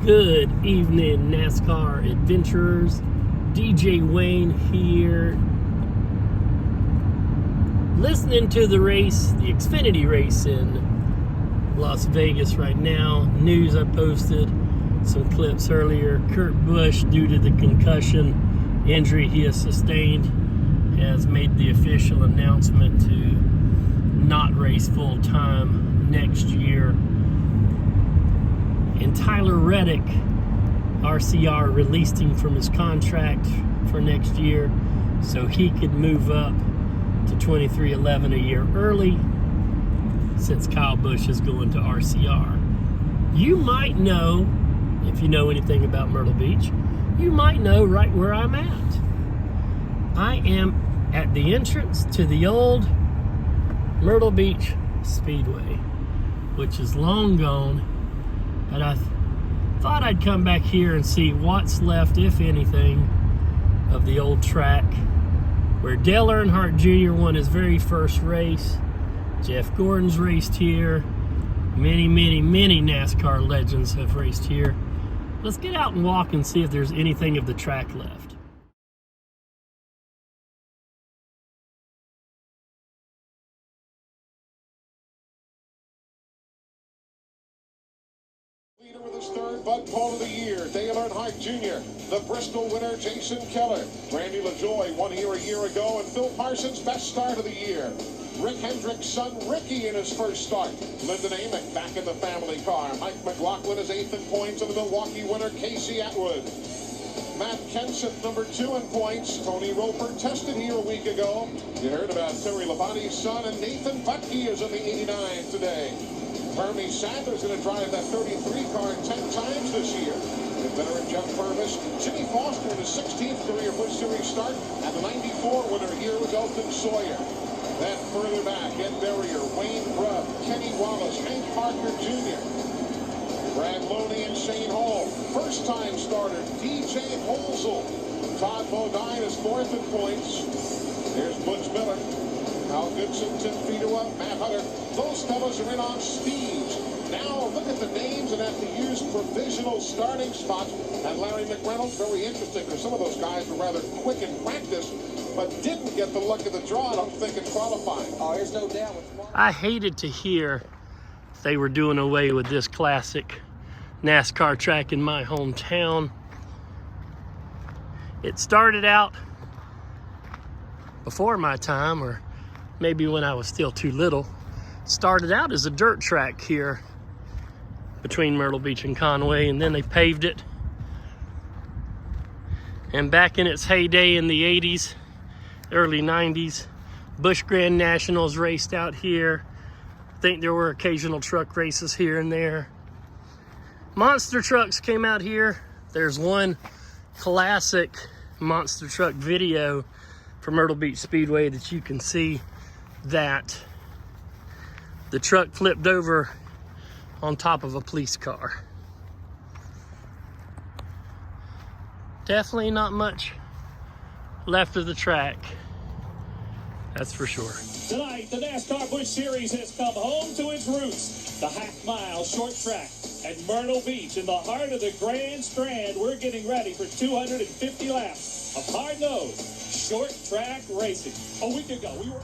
Good evening, NASCAR adventurers. DJ Wayne here. Listening to the race, the Xfinity race in Las Vegas right now. News I posted, some clips earlier. Kurt Busch, due to the concussion injury he has sustained, has made the official announcement to not race full time next year. And Tyler Reddick, RCR, released him from his contract for next year so he could move up to 23-11 a year early, since Kyle Busch is going to RCR. You might know, if you know anything about Myrtle Beach, you might know right where I'm at. I am at the entrance to the old Myrtle Beach Speedway, which is long gone. And I thought I'd come back here and see what's left, if anything, of the old track where Dale Earnhardt Jr. won his very first race. Jeff Gordon's raced here. Many NASCAR legends have raced here. Let's get out and walk and see if there's anything of the track left. Leader with his third Bud Pole of the year, Dale Earnhardt Jr. The Bristol winner, Jason Keller. Randy LaJoy won here a year ago, and Phil Parsons' best start of the year. Rick Hendrick's son, Ricky, in his first start. Lyndon Amick back in the family car. Mike McLaughlin is 8th in points, and the Milwaukee winner, Casey Atwood. Matt Kenseth, number 2 in points. Tony Roper tested here a week ago. You heard about Terry Labonte's son, and Nathan Butke is in the 89 today. Bernie Sanders going to drive that 33 car 10 times this year. The veteran Jeff Purvis. Jimmy Foster in his 16th career Busch Series start, and the 94 winner here with Elton Sawyer. Then further back, Ed Berrier, Wayne Grubb, Kenny Wallace, Hank Parker Jr., Brad Loney and Shane Hall. First-time starter DJ Holzel. Todd Bodine is 4th in points. There's Butch Miller. Al Goodson, Tim Fedewa, Matt Hutter. Those fellows are in on speeds. Now look at the names and have to use provisional starting spots. And Larry McReynolds, very interesting, because some of those guys were rather quick in practice, but didn't get the luck of the draw, I don't think, in qualifying. Oh, there's no doubt. I hated to hear they were doing away with this classic NASCAR track in my hometown. It started out before my time, or maybe when I was still too little. Started out as a dirt track here between Myrtle Beach and Conway, and then they paved it. And back in its heyday in the 80s, early 90s, Busch Grand Nationals raced out here. I think there were occasional truck races here and there. Monster trucks came out here. There's one classic monster truck video from Myrtle Beach Speedway that you can see that the truck flipped over on top of a police car. Definitely not much left of the track, that's for sure. Tonight, the NASCAR Busch Series has come home to its roots. The half-mile short track at Myrtle Beach in the heart of the Grand Strand. We're getting ready for 250 laps of hard-nosed short track racing. A week ago, we were...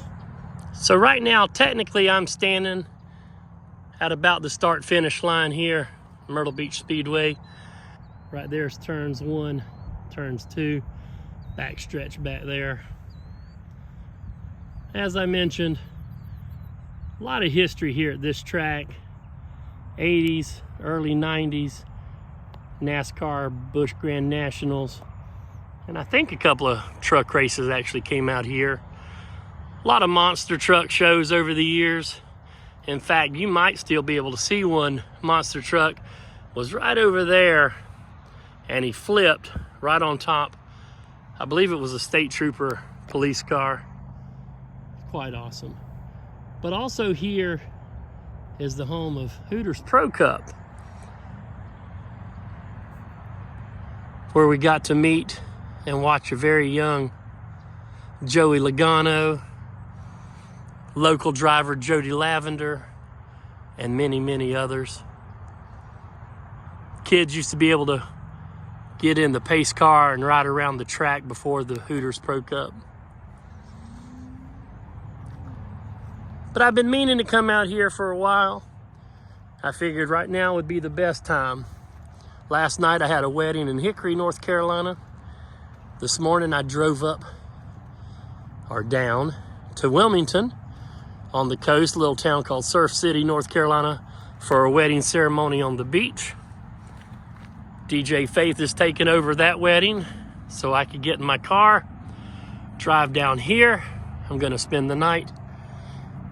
So right now, technically, I'm standing at about the start-finish line here, Myrtle Beach Speedway. Right there's turns 1, turns 2, back stretch back there. As I mentioned, a lot of history here at this track. 80s, early 90s, NASCAR Busch Grand Nationals. And I think a couple of truck races actually came out here. A lot of monster truck shows over the years. In fact, you might still be able to see one. Monster truck was right over there, and he flipped right on top. I believe it was a state trooper police car. Quite awesome. But also here is the home of Hooters Pro Cup, where we got to meet and watch a very young Joey Logano, local driver Jody Lavender, and many others. Kids used to be able to get in the pace car and ride around the track before the Hooters broke up. But I've been meaning to come out here for a while. I figured right now would be the best time. Last night I had a wedding in Hickory, North Carolina. This morning I drove up, or down, to Wilmington on the coast, a little town called Surf City, North Carolina, for a wedding ceremony on the beach. DJ Faith is taking over that wedding so I could get in my car, drive down here. I'm gonna spend the night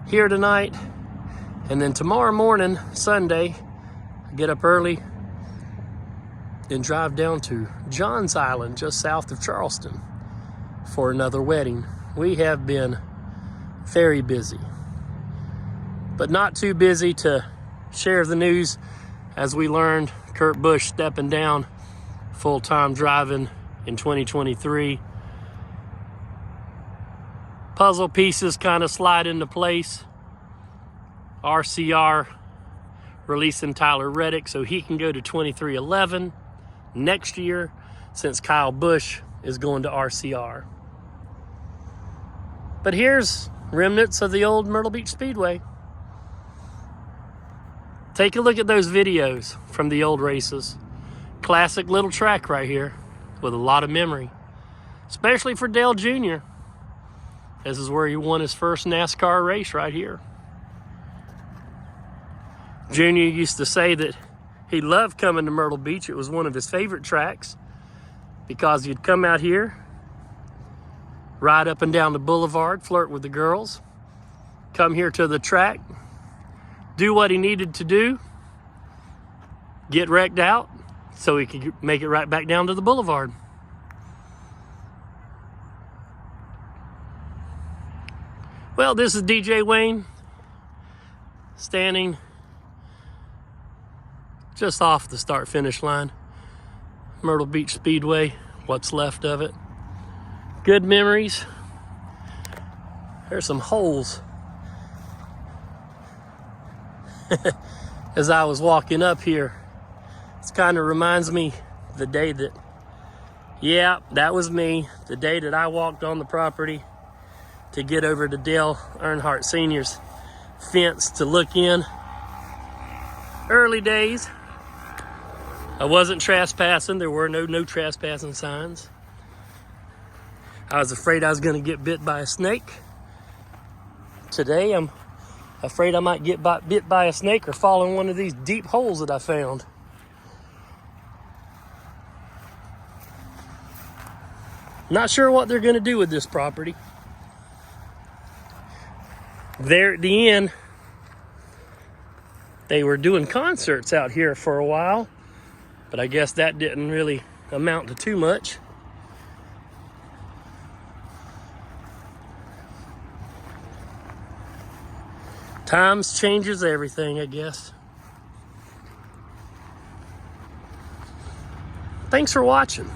here tonight, and then tomorrow morning, Sunday, I get up early and drive down to Johns Island, just south of Charleston, for another wedding. We have been very busy, but not too busy to share the news. As we learned, Kurt Busch stepping down full-time driving in 2023. Puzzle pieces kind of slide into place. RCR releasing Tyler Reddick so he can go to 2311 next year, since Kyle Busch is going to RCR. But here's remnants of the old Myrtle Beach Speedway. Take a look at those videos from the old races. Classic little track right here with a lot of memory, especially for Dale Jr. This is where he won his first NASCAR race right here. Jr. used to say that he loved coming to Myrtle Beach. It was one of his favorite tracks because you'd come out here, ride up and down the boulevard, flirt with the girls, come here to the track, do what he needed to do, get wrecked out so he could make it right back down to the boulevard. Well, this is DJ Wayne standing just off the start-finish line. Myrtle Beach Speedway, what's left of it. Good memories. There's some holes. As I was walking up here, this kind of reminds me the day that, yeah, that was me, the day that I walked on the property to get over to Dale Earnhardt Sr.'s fence to look in. Early days. I wasn't trespassing. There were no trespassing signs. I was afraid I was going to get bit by a snake. Today I'm afraid I might get bit by a snake or fall in one of these deep holes that I found. Not sure what they're going to do with this property. There at the end, they were doing concerts out here for a while, but I guess that didn't really amount to too much. Times changes everything, I guess. Thanks for watching.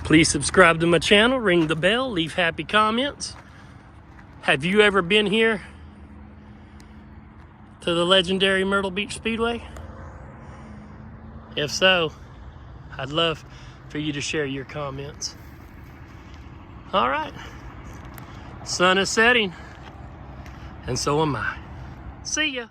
Please subscribe to my channel, ring the bell, leave happy comments. Have you ever been here to the legendary Myrtle Beach Speedway? If so, I'd love for you to share your comments. All right. Sun is setting, and so am I. See ya.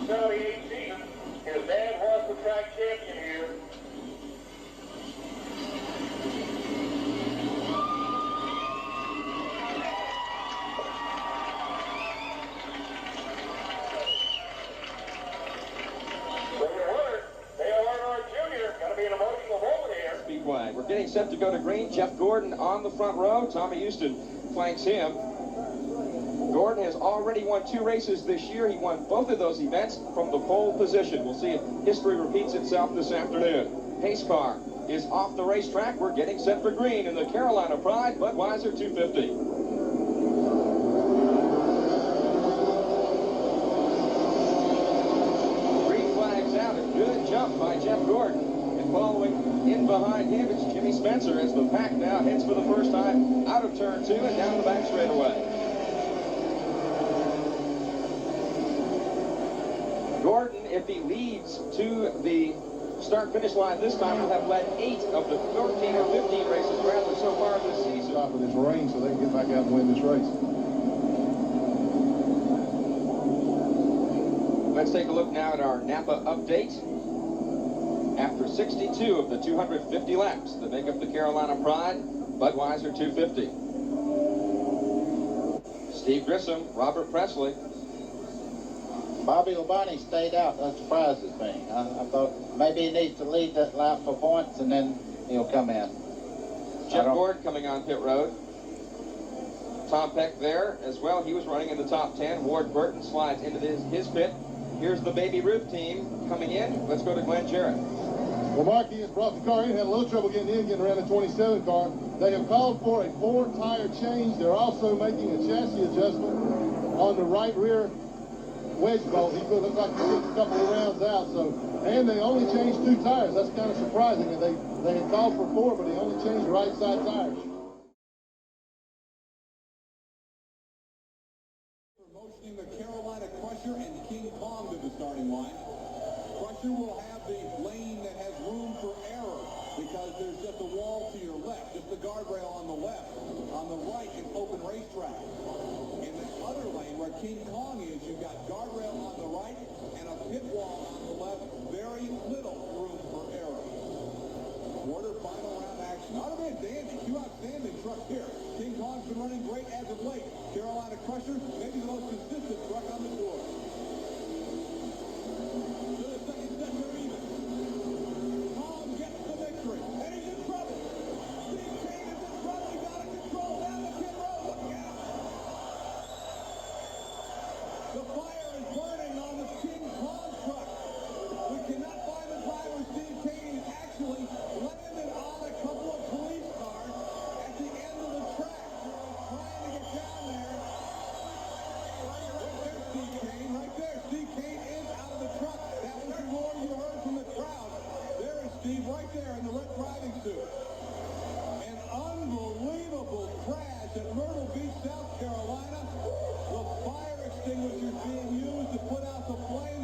2018. His dad was the track champion here. Speedway. We're getting set to go to green. Jeff Gordon on the front row. Tommy Houston flanks him. Gordon has already won 2 races this year. He won both of those events from the pole position. We'll see if history repeats itself this afternoon. Pace car is off the racetrack. We're getting set for green in the Carolina Pride Budweiser 250. Green flags out. A good jump by Jeff Gordon. Following in behind him is Jimmy Spencer as the pack now heads for the first time out of turn 2 and down the back straightaway. Gordon, if he leads to the start-finish line this time, will have led 8 of the 14 or 15 races rather so far this season. Top of this rain so they can get back out and win this race. Let's take a look now at our Napa update. After 62 of the 250 laps that make up the Carolina Pride Budweiser 250. Steve Grissom, Robert Presley. Bobby Labonte stayed out. That surprises me. I thought maybe he needs to lead that lap for points and then he'll come in. Jeff Gordon coming on pit road. Tom Peck there as well. He was running in the top 10. Ward Burton slides into his pit. Here's the Baby Ruth team coming in. Let's go to Glenn Jarrett. Well, Marquis has brought the car in, had a little trouble getting around the 27 car. They have called for a 4-tire change. They're also making a chassis adjustment on the right rear wedge bolt. He looks like he took a couple of rounds out. And they only changed 2 tires. That's kind of surprising. They had called for 4, but they only changed right side tires. Motioning the Carolina Crusher and King Kong to the starting line. Crusher will have the lane that has room for error because there's just a wall to your left, just the guardrail on the left. On the right, it's open racetrack. In the other lane where King Kong is, you've got guardrail on the right and a pit wall on the left. Very little room for error. Quarter final round action. Not a bad dandy. 2 outstanding trucks here. King Kong's been running great as of late. Carolina Crusher, maybe the most consistent truck on the tour. To the second set, they're even. Kong gets the victory, and he's in trouble. Steve Kane is in trouble. He's out of control down the pit road. Look out! The fire is burning on the King Kong truck. We cannot find the driver, Steve Kane. He's actually landed on a couple of police cars at the end of the track. Trying to get down there. There's Steve Kane right there. Steve Kane is out of the truck. That was the roar you heard from the crowd. There is Steve right there in the red driving suit. An unbelievable crash at Myrtle Beach, South Carolina. The fire extinguishers being used to put out the flames.